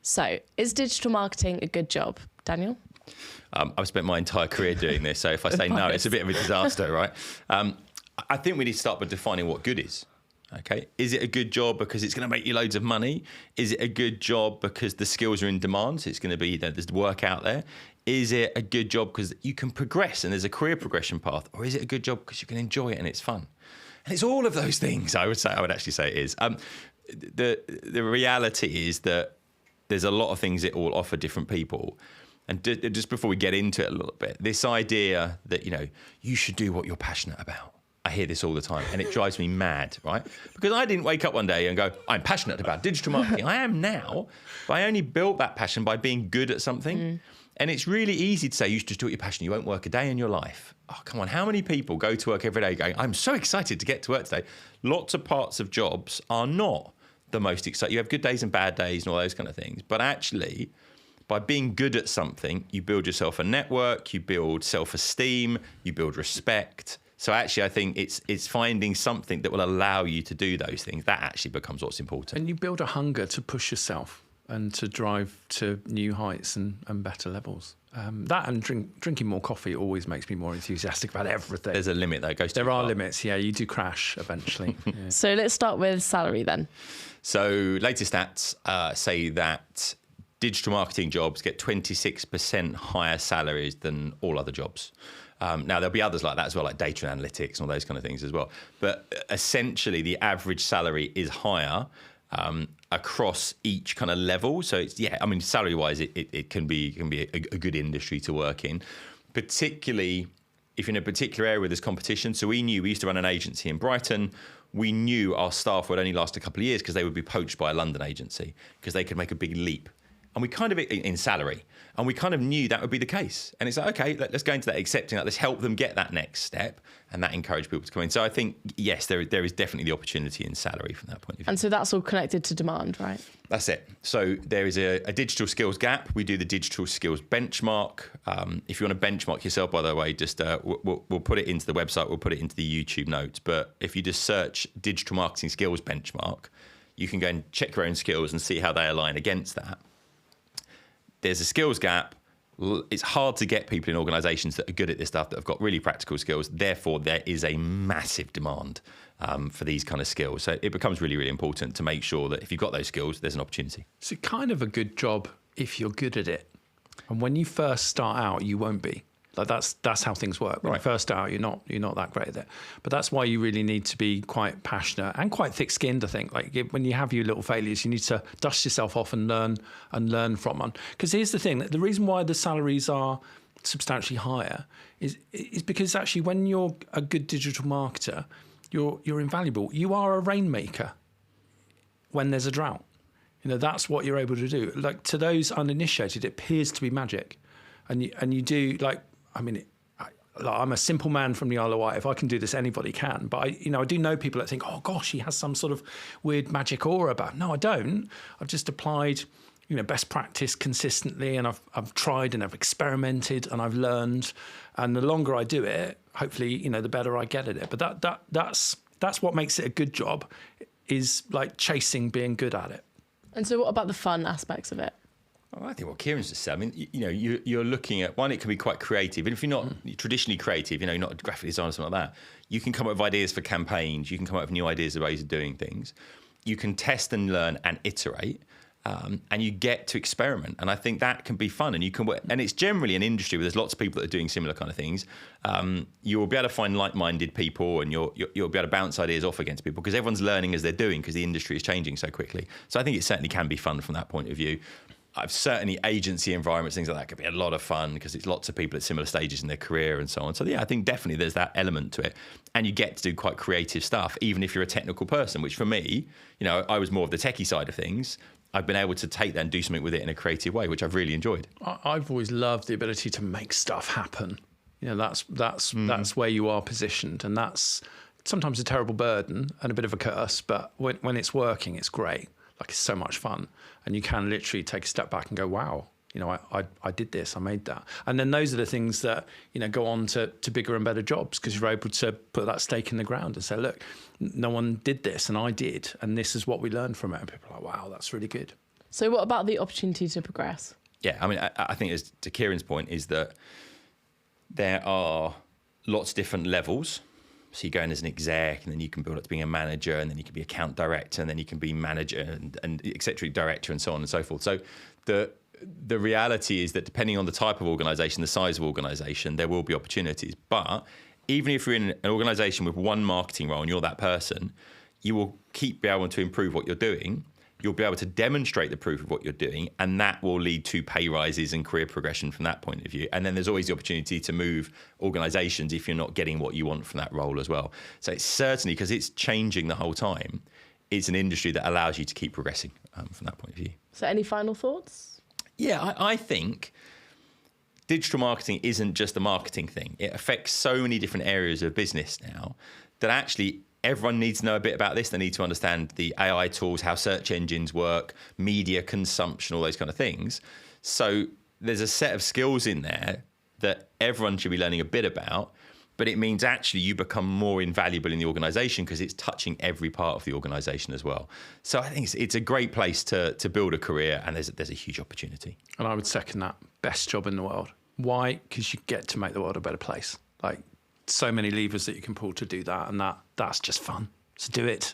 So, is digital marketing a good job, Daniel? I've spent my entire career doing this, so if I say no, it's a bit of a disaster, right? I think we need to start by defining what good is. Okay, is it a good job because it's going to make you loads of money? Is it a good job because the skills are in demand, so it's going to be, there's work out there? Is it a good job because you can progress and there's a career progression path? Or is it a good job because you can enjoy it and it's fun? And it's all of those things, I would actually say it is. The reality is that there's a lot of things it all offer different people. And just before we get into it a little bit, this idea that, you should do what you're passionate about. I hear this all the time and it drives me mad, right? Because I didn't wake up one day and go, I'm passionate about digital marketing. I am now, but I only built that passion by being good at something. And it's really easy to say, you should just do what you're passionate. You won't work a day in your life. Oh, come on. How many people go to work every day going, I'm so excited to get to work today? Lots of parts of jobs are not the most exciting. You have good days and bad days and all those kind of things. But actually, by being good at something, you build yourself a network, you build self-esteem, you build respect. So actually, I think it's finding something that will allow you to do those things. That actually becomes what's important. And you build a hunger to push yourself and to drive to new heights and better levels. That and drinking more coffee always makes me more enthusiastic about everything. There's a limit that goes too There far. are limits, yeah. You do crash eventually. Yeah. So let's start with salary then. So latest stats say that digital marketing jobs get 26% higher salaries than all other jobs. Now, there'll be others like that as well, like data and analytics and all those kind of things as well. But essentially, the average salary is higher across each kind of level. So it's, salary-wise, it can be a good industry to work in, particularly if you're in a particular area where there's competition. So we used to run an agency in Brighton. We knew our staff would only last a couple of years because they would be poached by a London agency because they could make a big leap. And we kind of, in salary, and we kind of knew that would be the case. And it's like, okay, let's go into that, accepting that, let's help them get that next step, and that encouraged people to come in. So I think, yes, there is definitely the opportunity in salary from that point of view. And so that's all connected to demand, right? That's it. So there is a digital skills gap. We do the digital skills benchmark. If you want to benchmark yourself, by the way, just we'll put it into the website, we'll put it into the YouTube notes. But if you just search digital marketing skills benchmark, you can go and check your own skills and see how they align against that. There's a skills gap. It's hard to get people in organisations that are good at this stuff, that have got really practical skills. Therefore, there is a massive demand for these kind of skills. So it becomes really, really important to make sure that if you've got those skills, there's an opportunity. It's kind of a good job if you're good at it. And when you first start out, you won't be. Like that's how things work. When you first start out, you're not that great at it. But that's why you really need to be quite passionate and quite thick-skinned, I think. Like when you have your little failures, you need to dust yourself off and learn from them. Because here's the thing: the reason why the salaries are substantially higher is because actually when you're a good digital marketer, you're invaluable. You are a rainmaker when there's a drought. That's what you're able to do. Like to those uninitiated, it appears to be magic, and you do like. I'm a simple man from the Isle of Wight. If I can do this, anybody can. But I do know people that think, oh gosh, he has some sort of weird magic aura about him. No, I don't. I've just applied, best practice consistently, and I've tried and I've experimented and I've learned. And the longer I do it, hopefully, the better I get at it. But that's what makes it a good job, is like chasing being good at it. And so, what about the fun aspects of it? Well, I think what Kieran's just said, you're looking at, one, it can be quite creative. And if you're not traditionally creative, you're not a graphic designer or something like that, you can come up with ideas for campaigns. You can come up with new ideas of ways of doing things. You can test and learn and iterate, and you get to experiment. And I think that can be fun. And and it's generally an industry where there's lots of people that are doing similar kind of things. You will be able to find like-minded people, and you'll be able to bounce ideas off against people because everyone's learning as they're doing, because the industry is changing so quickly. So I think it certainly can be fun from that point of view. I've certainly agency environments, things like that could be a lot of fun because it's lots of people at similar stages in their career and so on. So yeah, I think definitely there's that element to it, and you get to do quite creative stuff, even if you're a technical person, which for me, I was more of the techie side of things. I've been able to take that and do something with it in a creative way, which I've really enjoyed. I've always loved the ability to make stuff happen. That's where you are positioned, and that's sometimes a terrible burden and a bit of a curse, but when it's working, it's great. Like it's so much fun, and you can literally take a step back and go, wow, I did this, I made that. And then those are the things that, go on to bigger and better jobs, because you're able to put that stake in the ground and say, look, no one did this and I did, and this is what we learned from it. And people are like, wow, that's really good. So what about the opportunity to progress? Yeah, I mean, I think as to Kieran's point is that there are lots of different levels. So you go in as an exec, and then you can build up to being a manager, and then you can be account director, and then you can be manager and et cetera, director, and so on and so forth. So the reality is that depending on the type of organisation, the size of organisation, there will be opportunities. But even if you're in an organisation with one marketing role and you're that person, you will keep being able to improve what you're doing. You'll be able to demonstrate the proof of what you're doing, and that will lead to pay rises and career progression from that point of view. And then there's always the opportunity to move organisations if you're not getting what you want from that role as well. So it's certainly, because it's changing the whole time, it's an industry that allows you to keep progressing from that point of view. So any final thoughts? Yeah, I think digital marketing isn't just a marketing thing. It affects so many different areas of business now that actually everyone needs to know a bit about this. They need to understand the AI tools, how search engines work, media consumption, all those kind of things. So there's a set of skills in there that everyone should be learning a bit about, but it means actually you become more invaluable in the organisation because it's touching every part of the organisation as well. So I think it's a great place to build a career, and there's a huge opportunity. And I would second that. Best job in the world. Why? Because you get to make the world a better place. Like, so many levers that you can pull to do that, and that's just fun. So do it.